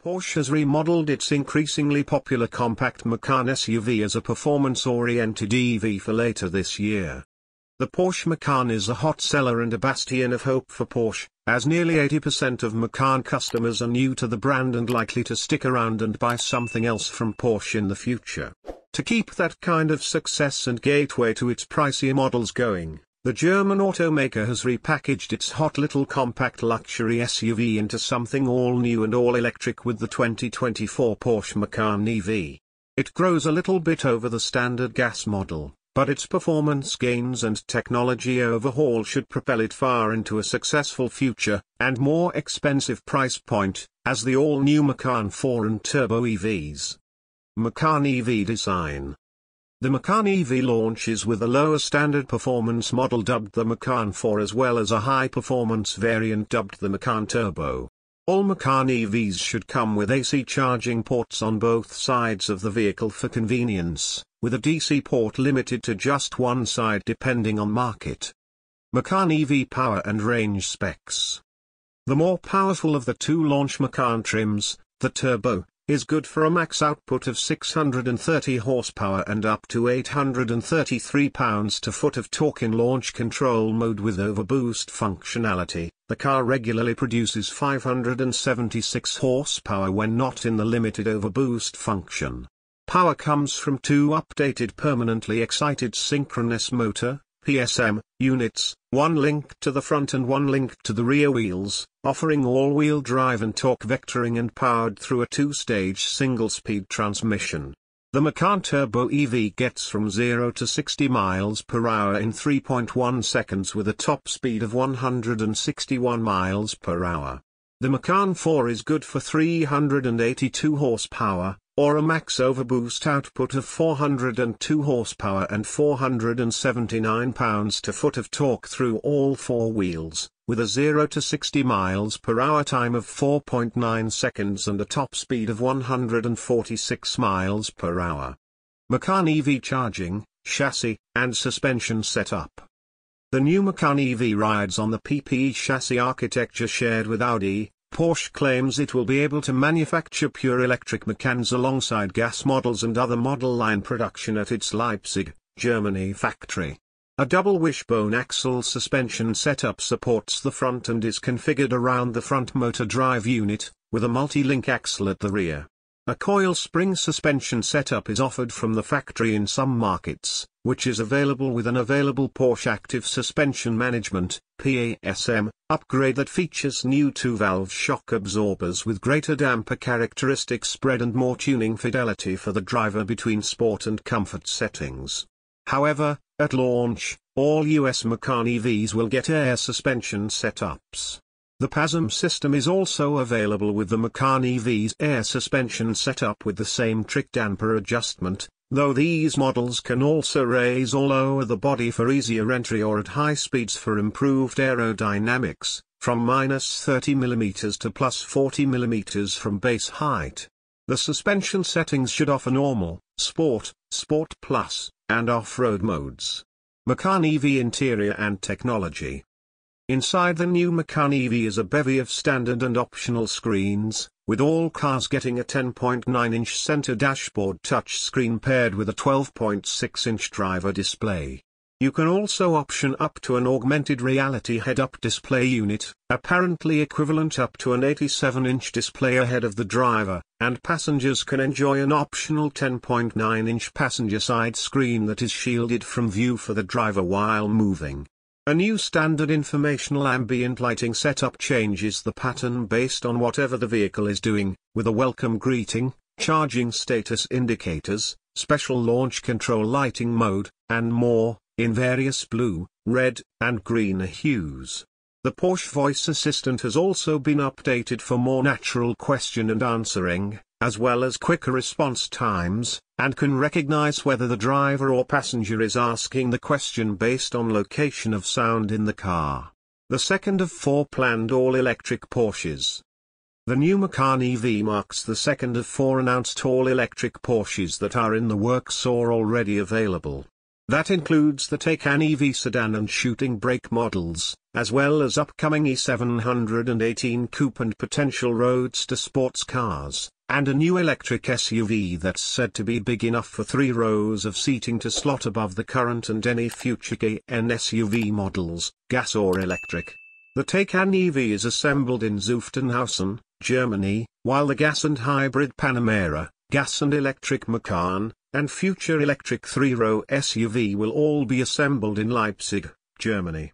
Porsche has remodeled its increasingly popular compact Macan SUV as a performance-oriented EV for later this year. The Porsche Macan is a hot seller and a bastion of hope for Porsche, as nearly 80% of Macan customers are new to the brand and likely to stick around and buy something else from Porsche in the future. To keep that kind of success and gateway to its pricier models going, the German automaker has repackaged its hot little compact luxury SUV into something all new and all electric with the 2024 Porsche Macan EV. It grows a little bit over the standard gas model, but its performance gains and technology overhaul should propel it far into a successful future and more expensive price point, as the all-new Macan 4 and Turbo EVs. Macan EV design. The Macan EV launches with a lower standard performance model dubbed the Macan 4 as well as a high-performance variant dubbed the Macan Turbo. All Macan EVs should come with AC charging ports on both sides of the vehicle for convenience, with a DC port limited to just one side depending on market. Macan EV power and range specs. The more powerful of the two launch Macan trims, the Turbo, is good for a max output of 630 horsepower and up to 833 pounds-to-foot of torque in launch control mode with overboost functionality. The car regularly produces 576 horsepower when not in the limited overboost function. Power comes from two updated permanently excited synchronous motor (PSM) units, one linked to the front and one linked to the rear wheels, offering all-wheel drive and torque vectoring and powered through a two-stage single-speed transmission. The Macan Turbo EV gets from 0 to 60 miles per hour in 3.1 seconds with a top speed of 161 miles per hour. The Macan 4 is good for 382 horsepower, or a max overboost output of 402 horsepower and 479 pounds-to-foot of torque through all four wheels, with a 0 to 60 miles per hour time of 4.9 seconds and a top speed of 146 miles per hour. Macan EV charging, chassis, and suspension setup. The new Macan EV rides on the PPE chassis architecture shared with Audi. Porsche claims it will be able to manufacture pure electric Macans alongside gas models and other model line production at its Leipzig, Germany factory. A double wishbone axle suspension setup supports the front and is configured around the front motor drive unit, with a multi-link axle at the rear. A coil spring suspension setup is offered from the factory in some markets, which is available with an available Porsche Active Suspension Management (PASM) upgrade that features new 2-valve shock absorbers with greater damper characteristic spread and more tuning fidelity for the driver between sport and comfort settings. However, at launch, all US Macan EVs will get air suspension setups. The PASM system is also available with the Macan EV's air suspension setup with the same trick damper adjustment, though these models can also raise or lower the body for easier entry or at high speeds for improved aerodynamics, from -30 mm to +40 mm from base height. The suspension settings should offer normal, sport, sport plus, and off-road modes. Macan EV interior and technology. Inside the new Macan EV is a bevy of standard and optional screens, with all cars getting a 10.9-inch center dashboard touchscreen paired with a 12.6-inch driver display. You can also option up to an augmented reality head-up display unit, apparently equivalent up to an 87-inch display ahead of the driver, and passengers can enjoy an optional 10.9-inch passenger side screen that is shielded from view for the driver while moving. A new standard informational ambient lighting setup changes the pattern based on whatever the vehicle is doing, with a welcome greeting, charging status indicators, special launch control lighting mode, and more, in various blue, red, and green hues. The Porsche voice assistant has also been updated for more natural question and answering, as well as quicker response times, and can recognize whether the driver or passenger is asking the question based on location of sound in the car. The second of 4 planned all-electric Porsches. The new Macan EV marks the second of 4 announced all-electric Porsches that are in the works or already available. That includes the Taycan EV sedan and shooting brake models, as well as upcoming E718 coupe and potential roadster sports cars, and a new electric SUV that's said to be big enough for 3 rows of seating to slot above the current and any future Cayenne SUV models, gas or electric. The Taycan EV is assembled in Zuffenhausen, Germany, while the gas and hybrid Panamera, gas and electric Macan, and future electric 3-row SUV will all be assembled in Leipzig, Germany.